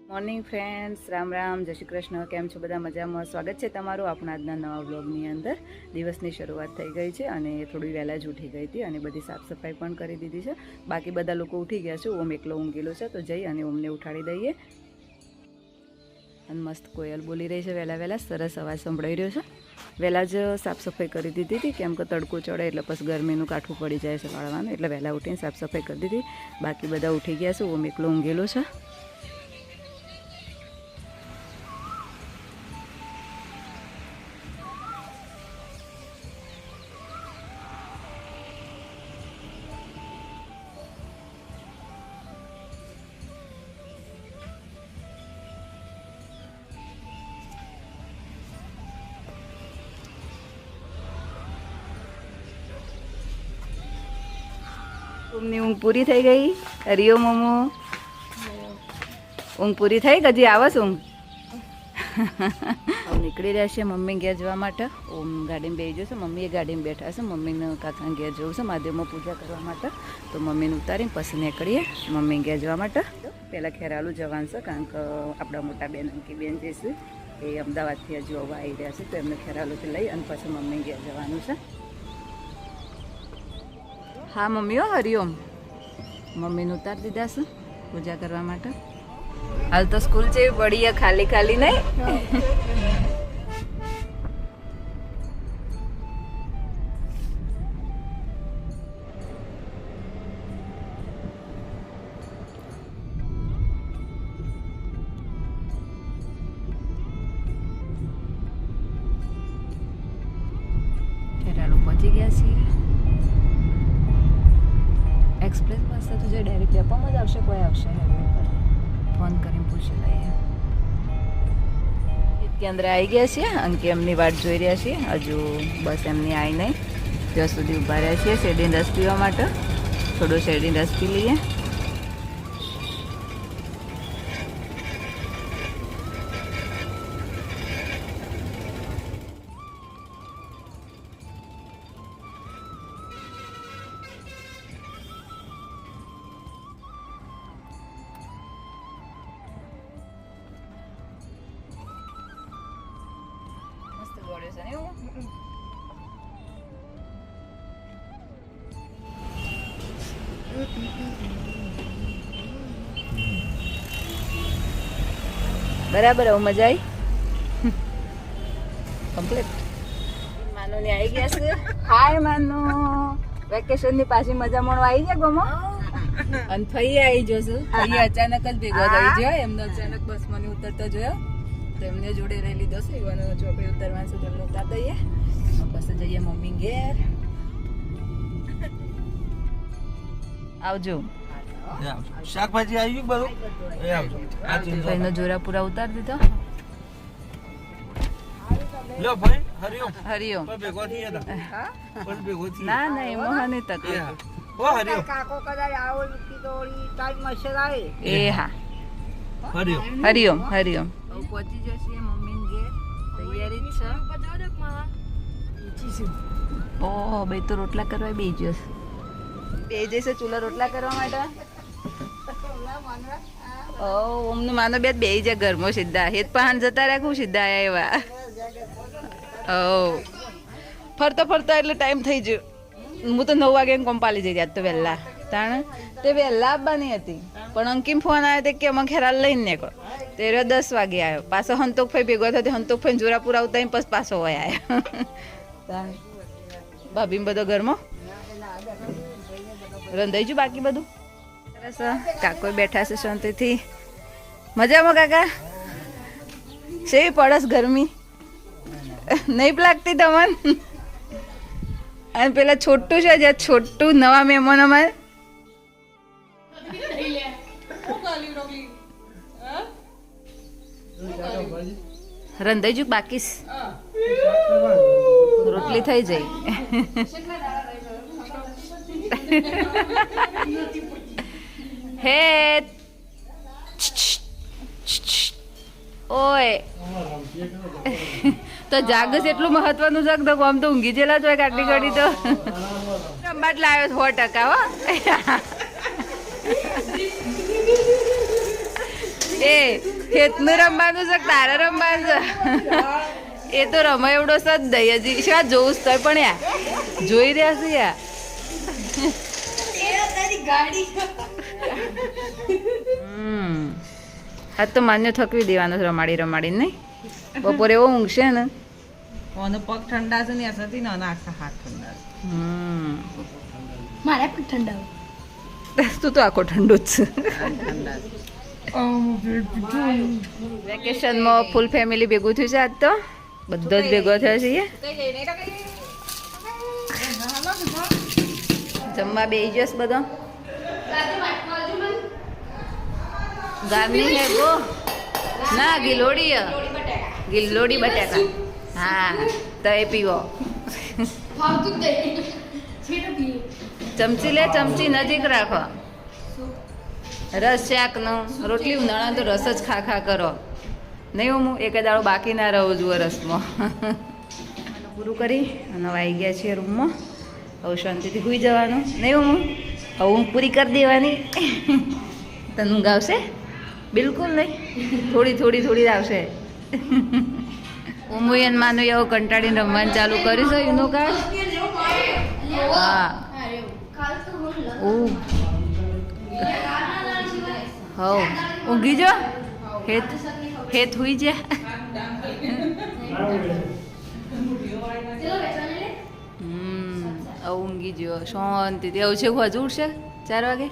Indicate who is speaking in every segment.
Speaker 1: Morning friends, Ram Ram, જય શ્રી કૃષ્ણ. કેમ છો બધા? મજામાં? સ્વાગત છે તમારું આપણા આજના નવા બ્લોગની અંદર. દિવસની શરૂઆત થઈ ગઈ છે અને થોડી વહેલા જ ઉઠી ગઈ હતી અને બધી સાફ સફાઈ પણ કરી દીધી છે. બાકી બધા લોકો ઉઠી ગયા છે, ઓમ એકલો ઊંઘેલો છે, તો જઈ અને ઓમને ઉઠાડી દઈએ. અને મસ્ત કોયલ બોલી રહી છે, વહેલા વહેલા સરસ અવાજ સંભળાઈ રહ્યો છે. વહેલા જ સાફ સફાઈ કરી દીધી હતી, કેમ કે તડકો ચડે એટલે પછી ગરમીનું કાઠું પડી જાય છે વાળવાનું, એટલે વહેલા ઉઠીને સાફ સફાઈ કરી દીધી. બાકી બધા ઉઠી ગયા છે, ઓમ એકલો ઊંઘેલો છે. ઊંઘની ઊંઘ પૂરી થઈ ગઈ. હરિયો મોમો, ઊંઘ પૂરી થઈ ગઈ? હજી આવે છે ઊંઘ? નીકળી રહ્યા છે મમ્મી ઘેર જવા માટે. ઓમ ગાડીમાં બેસી જશે, મમ્મી એ ગાડીમાં બેઠા છે. મમ્મીને કાકાને ઘેર જવું છે મહાદેવમાં પૂજા કરવા માટે, તો મમ્મીને ઉતારીને પછી નીકળીએ મમ્મી ઘેર જવા માટે. પહેલાં ખેરાલું જવાનું છે, કારણ કે આપણા મોટા બેન અંકી બેન જે છે એ અમદાવાદથી હજુ હવે આવી રહ્યા છે, તો એમને ખેરાલુથી લઈ અને પછી મમ્મી ઘેર જવાનું છે. હા મમ્મીઓ, હરિઓમ. મમ્મીને ઉતારી દીધા છે પૂજા કરવા માટે. હાલ તો સ્કૂલ છે પડી ખાલી ખાલી નહીં. ખેરાલુ પહોંચી ગયા છીએ. એક્સપ્રેસ બસ તો જે ડાયરેક્ટ ડેપોમાં જ આવશે, કોઈ આવશે ફોન કરીને પૂછી લઈએ. કેન્દ્ર આવી ગયા છીએ, અંકે એમની વાટ જોઈ રહ્યા છીએ. હજુ બસ એમની આવી નહીં, ત્યાં સુધી ઊભા રહ્યા છીએ શેરડીન રસ પીવા માટે. થોડો શેરડીન રસ પી લઈએ. બરાબર, હવે મજા આવી કમ્પ્લીટ. માનો ને આવી ગયા છે. હાય માનો, વેકેશન ની પાછી મજા માણવા આવી જાય ગમો. અને ફઈ આવી જશે. ફઈ અચાનક જ ભેગો થઈ ગયો. એમને અચાનક બસમાં ઉતરતા જોયો, તો એમને જોડે રહી લીધો છે. એવાનો ચોકડી ઉતરવાનું છે, તેમને ઉતાર દઈએ. પછી જઈએ મમ્મી ઘેર. આવજો.
Speaker 2: શાકભાજી આવી ગયું બધું.
Speaker 1: ભાઈનો જોરા પૂરા ઉતાર દીધો.
Speaker 2: લો ભાઈ, હરિઓમ.
Speaker 1: હરિઓમ.
Speaker 2: ભેગો થઈ હતા. પણ ભેગો થઈ.
Speaker 1: ના ના, એમાં નહીં તકલીફ.
Speaker 2: ઓ હરિઓમ.
Speaker 3: કાકો કદાચ આવો દોડી ટાઈમ મશે લાવે.
Speaker 1: એ હા.
Speaker 2: હરિઓમ.
Speaker 1: હરિઓમ. હરિઓમ. હવે પહોંચી જશે મમ્મી ઘેર. તૈયારી જ છે. ઓહો, બે તો રોટલા કરવા બે જશે. બે જશે ચૂલા રોટલા કરવા માટે. ઓ ઓમનું માનો બે જાય ઘરમાં સીધા. હેત પહાણ જતા રાખું સીધા આવ્યા. ઓ ફરતા ફરતા એટલે ટાઈમ થઈ ગયો. હું તો 9 વાગે કંપાલી જઈ રહ્યા તો વહેલા. તાણ તે વહેલા આવવાની હતી, પણ અંકિમ ફોન આવ્યો તે કે અમે ખેરાલ લઈને નીકળો. તે 10 વાગે આવ્યો. પાછો હંતોકભાઈ ભેગો થયો. હંતોકભાઈ જોરાપુર આવતા પછી પાછો હોય આવ્યો. તાણ ભાભી બધો ઘરમાં રંધાઈ ગયું બાકી બધું. સરસ. કાકો બેઠા છે શાંતિથી. મજામાં કાકા? સેવી પડસ ગરમી નહીં લાગતી તમને? અને પેલા છોટું છે, જ્યાં છોટું નવા મહેમાન અમારે. રંધાઈ ગયું બાકી રોટલી થઈ જાય. હે ઓય તો જાગસ એટલું મહત્વનું છે તો આમ તો ઊંઘી જેલા જ હોય કાટલી ઘડી તો. રંબાટ લાવ્યો 100% હો. એ હેતનું રમવાનું છે કે તારે રમવાનું છે એ તો રમે એવડો સજ દઈ હજી શું જોવું જ તોય પણ યાર જોઈ રહ્યા છે યાર આજ તો માન્યો થકવી દેવાનો છે રમાડી રમાડીને નહીં બપોરે એવો ઊંઘશે ને
Speaker 3: કોનો પગ ઠંડા છે ને નથી ને આખા હાથ ઠંડા
Speaker 4: મારે પણ ઠંડા
Speaker 1: તું તો આખો ઠંડુ જ છે
Speaker 3: ઠંડા
Speaker 1: વેકેશનમાં ફૂલ ફેમિલી ભેગું થયું છે આજ તો બધો જ ભેગો થયો છે જમવા બેસી જશ બધો ગામની હે ગો ના ગિલોડી બટાકા હા તો એ પીવો ચમચી લે ચમચી નજીક રાખો રસ શાકનો રોટલી ઉનાળા તો રસ જ ખા ખા કરો નહીં હું એક દાડો બાકી ના રહું જુઓ રસમાં પૂરું કરી અને આવી ગયા છીએ રૂમમાં હવે શાંતિથી સૂઈ જવાનું નહીં હું હવે ઊંઘ પૂરી કરી દેવાની તને ઊંઘ આવશે બિલકુલ નહીં થોડી આવશે હું એને માનું એવો કંટાળીને રમવાનું ચાલુ કરીશ એનું કાઢ હા હવ ઊંઘી જો હેત હુઈ જા ઊંઘી જો શાંતિથી આવું છે હજુ ઉઠશે 4 વાગે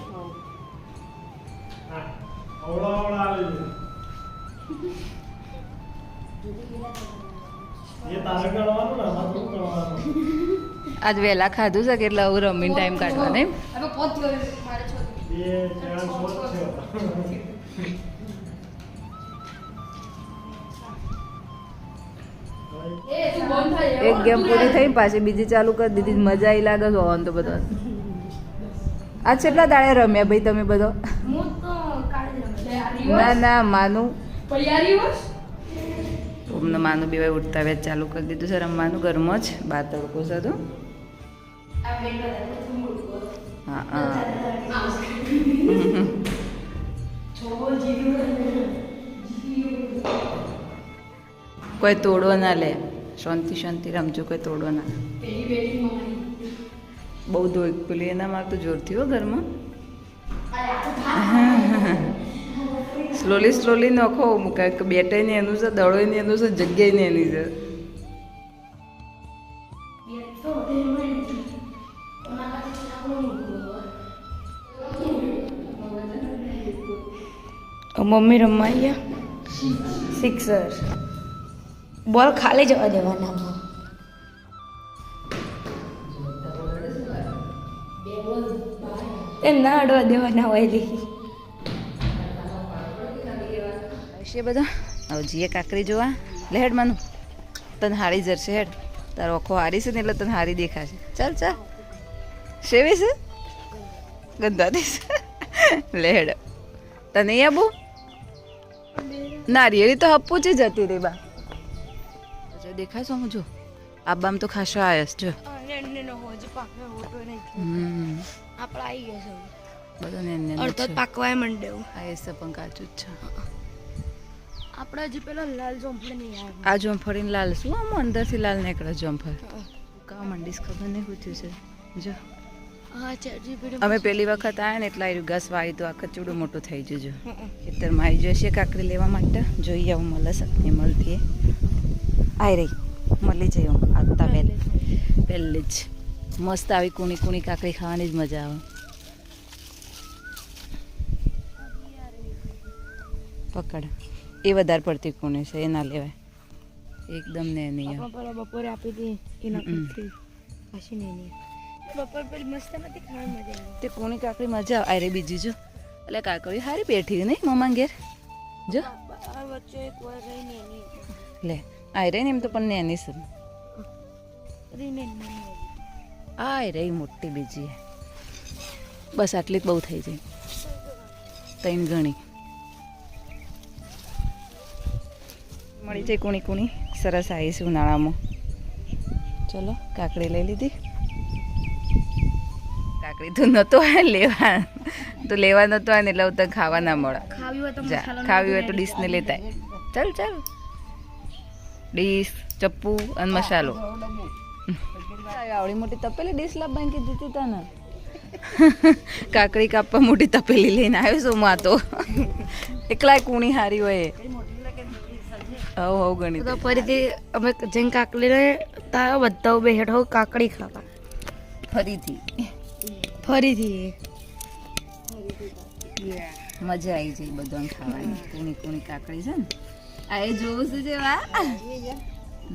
Speaker 1: આજ વહેલા ખાધું છે કે એટલે હવે રમીને ટાઈમ કાઢવાનો એમ એક ગેમ પૂરી થઈ પાછી બીજી ચાલુ કરી દીધી મજા આવી લાગે છે હોવાનું તો બધો આજ કેટલા દાડે રમ્યા ભાઈ તમે બધો ના માનું અમને માનું બે ઉઠતા વેચ ચાલુ કરી દીધું છે રમવાનું ઘરમાં જ બહાર તડકો છે તો હા કોઈ તોડો ના લે શાંતિ રમજો કોઈ તોડો ના બહુ દોડ પેલી એના મારતું જોરથી હો ઘરમાં સ્લોલી નખો મૂકાય કે બેટે ને એનું છે દડો ને એનું છે જગ્યાએ ને એની છે મમ્મી રમવા ગયા સિક્સર
Speaker 4: બોલ ખાલી જવા દેવાના એ ના અડવા દેવાના હોય
Speaker 1: છે બધા હવે જીએ કાકરી જોવા લે હેડ માનું તને હારી જરશે હેડ તારો આખો હારી છે ને એટલે તને હારી દેખાશે ચાલ સેવી છે ગંદાથી લે હેડ તને આબુ નારિયેળી તો હપ્પુ જ જતી રહી બા દેખાય છો હું જો આબામ તો ખાસો આવ્યો જો બધો ને
Speaker 4: પાકવાય મંડ્યો
Speaker 1: આવ્યો છે પણ કાચું જ છે
Speaker 4: આપણે હજી પેલો લાલ જોંફળ નહીં આવ્યો
Speaker 1: આ જોંફળીને લાલ શું આમ અંદરથી લાલ નીકળે જોંફળ કા મંડીશ ખબર નહીં શું થયું છે જો અમે પેલી વખત આવ્યા ને એટલા ઘાસ વાવી તો આખા ચૂડું મોટું થઈ જજો ખેતરમાં આવી જશે કાકડી લેવા માટે જોઈએ આવું મળે શકને મળતી આવી રહી મળી જઈ આવતા પહેલી જ મસ્ત આવી કૂણી કાકડી ખાવાની જ મજા આવે પકડ એ વધારે પડતી કૂણી છે એ ના લેવાય એકદમ ને નહીં
Speaker 4: બપોરે આપી હતી એના પછી નહીં બપોર પેલી મસ્ત નથી ખાવાની મજા આવે
Speaker 1: તે કૂણી કાકડી મજા આવે અરે બીજી જો એટલે કાકડી હારી બેઠી નહીં મમ્મા ઘેર જો
Speaker 4: વચ્ચે એક વાર રહીને
Speaker 1: લે આ રહી ને એમ તો પણ નેની છે આ રહી મોટી બીજી બસ આટલી જ બહુ થઈ જાય 3 ગણી મળી જાય કૂણી સરસ આવી છે ઉનાળામાં ચલો કાકડી લઈ લીધી કાકડી તો નહોતો લેવા તો લેવા નહોતો આવે એટલે તો ખાવા ના મળે
Speaker 4: ખાવી હોય તો
Speaker 1: જા
Speaker 4: મસાલો
Speaker 1: ખાવી હોય તો ડીશને લેતા આય. ચાલ ચાલ ડીશ ચપ્પુ અને મસાલો આવડી મોટી તપેલી ડીશ લાવવાની કીધી હતી તને કાકડી કાપવા મોટી તપેલી લઈને આવ્યો છું માં તો એકલાય કુણી હારી હોય હવ હવ ગણી
Speaker 4: તો ફરીથી અમે જેમ કાકડી રે તારા બધા બે હેઠો કાકડી ખાવા
Speaker 1: ફરીથી
Speaker 4: ફરીથી
Speaker 1: મજા આવી જાય બધાને ખાવાની કુણી કુણી કાકડી છે ને આ એ જોવું છે જેવા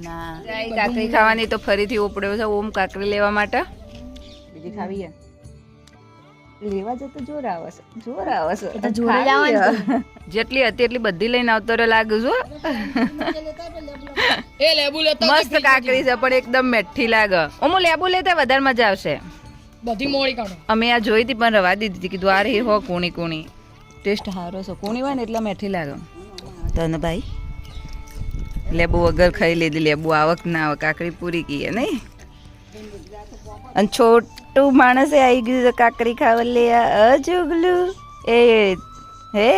Speaker 1: ના જાય કાકડી ખાવાની તો ફરીથી ઉપડ્યો છે ઓમ કાકડી લેવા માટે બીજી ખાવી છે લેવા જતો જોર આવે છે
Speaker 4: જોડે જવાનું
Speaker 1: જેટલી હતી એટલી બધી લઈને આવતો રહ્યો લાગુ છો મસ્ત કાકડી છે પણ એકદમ મેઠી લાગે ઓમો લેબુ લેતા વધારે મજા આવશે
Speaker 3: બધી મોડી કાઢો
Speaker 1: અમે આ જોઈ હતી પણ રવા દીધી હતી કીધું આ રહી હો કુણી કુણી ટેસ્ટ સારો છે કુણી હોય ને એટલે મેઠી લાગે તને ભાઈ લેબુ વગર ખાઈ લીધી લેબુ આવક ના આવે કાકડી પૂરી કીએ નહીં અને છોટું માણસે આવી ગયું છે કાકડી ખાવા લે અજુગલું એ હે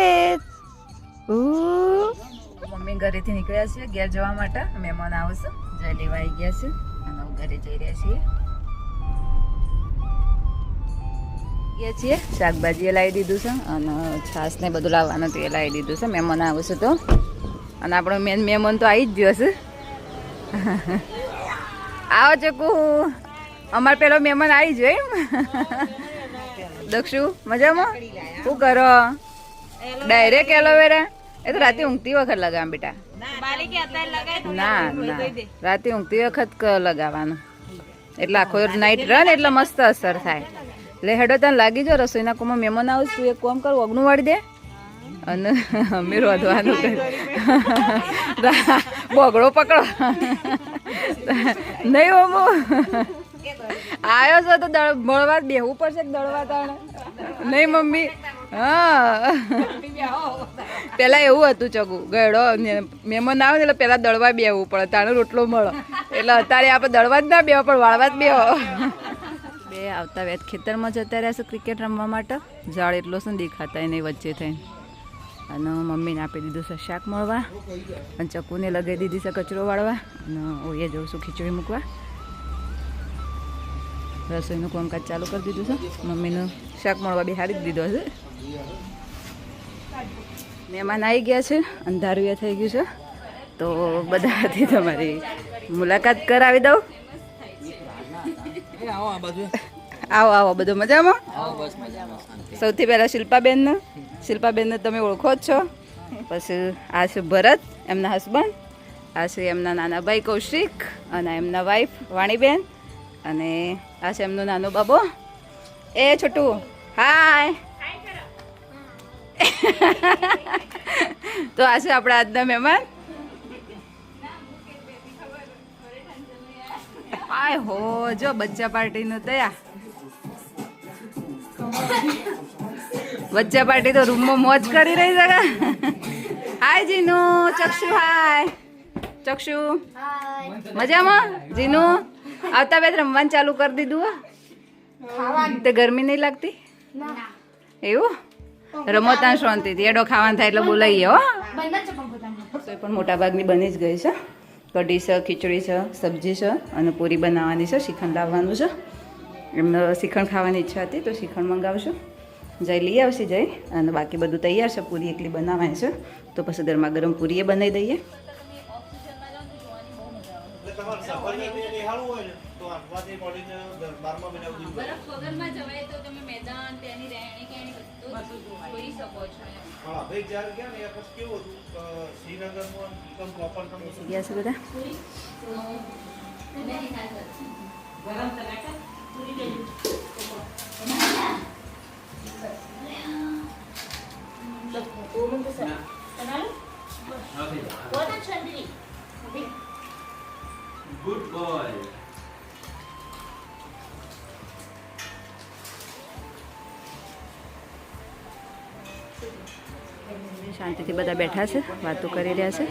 Speaker 1: મમ્મી ઘરેથી નીકળ્યા છીએ ઘેર જવા માટે મહેમાન આવશે જય લેવા આવી ગયા છે અને હવે ઘરે જઈ રહ્યા છીએ ગયા છીએ શાકભાજી એ લાવી દીધું છે અને છાશ ને બધું લાવવાનું હતું એ લાવી દીધું છે મહેમાન આવશે તો અને આપણો મેન મહેમાન તો આવી જ ગયો છે આવો ચકુ અમાર પેલો મહેમાન આવી ગયો એમ દક્ષુ મજામાં શું કરો ડાયરેક્ટ એલોવેરા એ તો રાતે ઊંઘતી વખત લગાવ બેટા ના ના રાતે ઊંઘતી વખત લગાવવાનું એટલે આખો નાઈટ રહે ને એટલે મસ્ત અસર થાય એટલે હેડો તને લાગી જો રસોઈના કોમાં મહેમાન આવું તું એક કામ કર ઓગણું વાળી દે અને અમે રોધવાનું બોગડો પકડો નહીં ઓમો આવ્યો છો તો મળવા બેહવું પડશે દળવા તાણે નહીં મમ્મી હા પેલા એવું હતું ચગુ ગયડો મહેમાન આવે ને એટલે પેલા દળવા બેહવું પડે તાણે રોટલો મળે એટલે અત્યારે આપણે દળવા જ ના બેહો પણ વાળવા જ બેહો બે આવતા વેત ખેતરમાં જતા રહ્યા છે ક્રિકેટ રમવા માટે ઝાડ એટલો છે ને દેખાતા નહીં વચ્ચે થઈને અને મમ્મીને આપી દીધું છે શાક મળવા અને ચકુને લગાવી દીધી છે કચરો વાળવા અને ઓએ જઉં છું ખીચડી મૂકવા રસોઈનું કામકાજ ચાલુ કરી દીધું છે મમ્મીનું શાક મળવા બિહારી જ દીધો છે મહેમાન આવી ગયા છે અંધારું એ થઈ ગયું છે તો બધાથી તમારી મુલાકાત કરાવી દઉં આવો આવો બધું મજામાં સૌથી પહેલાં શિલ્પાબેનને તમે ઓળખો જ છો પછી આ છે ભરત એમના હસબન્ડ આ છે એમના નાના ભાઈ કૌશિક અને એમના વાઈફ વાણીબેન અને આ છે એમનો નાનો બાબો એ છોટું હાય તો આ છે આપણા આજના મહેમાન આય હો જો બચ્ચા પાર્ટીનું તૈયાર બચ્ચા પાર્ટી તો રૂમમાં મોજ કરી રહી છે હાય જીનુ ચક્ષુ હાય ચક્ષુ મજામાં જીનુ આવતા બે રમવાનું ચાલુ કરી દીધું તે ગરમી નહીં લાગતી એવું રમો ત્યાં શાંતિથી એડો ખાવાનું થાય એટલે બોલાવીએ હો તો પણ મોટા ભાગની બની જ ગઈ છે કઢી છે ખીચડી છે સબ્જી છે અને પૂરી બનાવવાની છે શ્રીખંડ લાવવાનું છે એમને શ્રીખંડ ખાવાની ઈચ્છા હતી તો શ્રીખંડ મંગાવશું જઈ લઈ આવશે જઈ અને બાકી બધું તૈયાર છે પૂરી એકલી બનાવવાની છે તો પછી ગરમા ગરમ પૂરી બનાવી દઈએ ગયા છે બધા
Speaker 2: Good boy.
Speaker 1: શાંતિથી બધા બેઠા છે વાતો કરી રહ્યા છે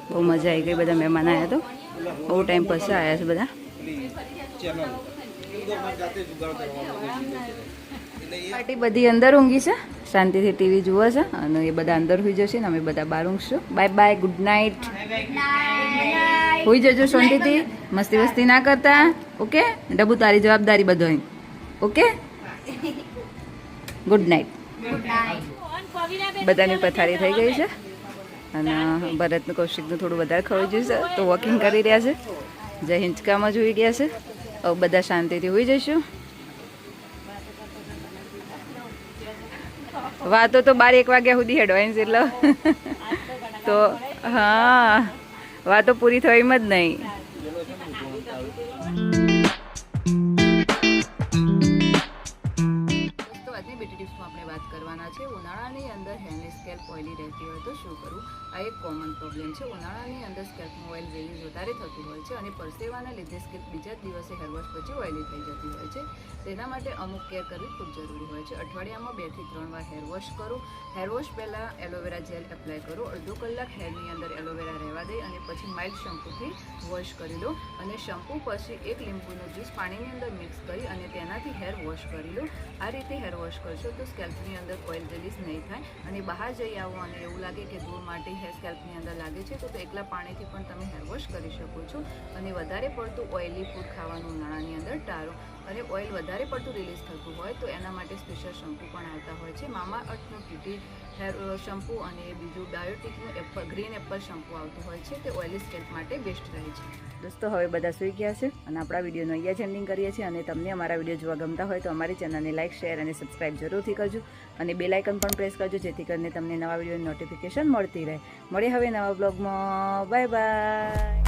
Speaker 1: બહુ મજા આવી ગઈ બધા મહેમાન આવ્યા તો બહુ ટાઈમ પછી આવ્યા છે બધા પાર્ટી બધી અંદર ઊંઘી છે, શાંતિથી ટીવી જુએ છે અને એ બધા અંદર હોઈ જશે ને અમે બધા બહાર ઊંઘશું. Bye bye, good night. હોઈ જજો શાંતિથી, મસ્તી વસ્તી ના કરતા. ઓકે ડબ્બુ, તારી જવાબદારી બધો. Okay, good night. બધાની પથારી થઈ ગઈ છે અને ભરતનું કૌશિકનું થોડું વધારે ખવાઈ ગયું છે તો વોકિંગ કરી રહ્યા છે. જય હિંચકામાં જોઈ રહ્યા છે. હવે બધા શાંતિથી હોઈ જઈશું. વાતો તો 12-1 વાગ્યા સુધી હેડવાઈન્સ એટલે તો હા, વાતો પૂરી થઈ એમ જ નહીં. તો આજની બેટી ટિપ્સમાં આપણે વાત કરવાના છે ઉનાળાની અંદર હેરની સ્કેલ્પ ઓઇલી રહેતી હોય તો શું કરવું. આ એક કોમન પ્રોબ્લેમ છે. ઉનાળાની અંદર સ્કેલ્પનું ઓઇલ રિલીઝ વધારે થતું હોય છે અને પરસેવાના લીધે સ્કેલ્પ બીજા જ દિવસે હેરવોશ પછી ઓઇલી થઈ જતી હોય છે. તેના માટે અમુક કેર કરવી ખૂબ જરૂરી હોય છે. અઠવાડિયામાં 2 થી 3 વાર હેરવોશ કરો. હેરવોશ પહેલાં એલોવેરા જેલ એપ્લાય કરો. અડધો કલાક હેરની અંદર એલોવેરા રહેવા દે અને પછી માઇલ્ડ શેમ્પૂથી વોશ કરી લો અને શેમ્પૂ પછી 1 લીંબુનો જ્યુસ પાણીની અંદર મિક્સ કરી અને તેનાથી હેર વોશ કરી લો. આ રીતે હેર વોશ કરશો તો સ્કેલ્પની અંદર ઓઇલ રિલીઝ નહીં થાય અને બહાર જઈ આવો અને એવું લાગે કે ધૂળ માટી હેર સ્કેલ્પની અંદર લાગે છે તો એકલા પાણીથી પણ તમે હેર વોશ કરી શકો છો. અને વધારે પડતું ઓઇલી ફૂડ ખાવાનું ઉનાળાની અંદર ટાળો. અને ઓઇલ વધારે પડતું રિલીઝ થતું હોય તો એના માટે સ્પેશિયલ શેમ્પૂ પણ આવતા હોય છે. મામા અર્થનું ટીટી હેર શેમ્પૂ અને બીજું બાયોટિકનું ગ્રીન એપલ શેમ્પૂ આવતું હોય છે તે ઓઇલી સ્કેલ્પ માટે બેસ્ટ રહે છે. દોસ્તો હવે બધા સૂઈ ગયા છે અને આપણા વિડીયોનો અહીંયા જ એન્ડિંગ કરીએ છીએ. અને તમને અમારા વિડીયો જોવા ગમતા હોય તો અમારી ચેનલને લાઇક, શેર અને સબસ્ક્રાઇબ જરૂરથી કરજો અને બેલ આઇકન પણ પ્રેસ કરજો જેથી કરીને તમને નવા વિડીયોની નોટિફિકેશન મળતી રહે. મળીએ હવે નવા બ્લોગમાં. Bye bye.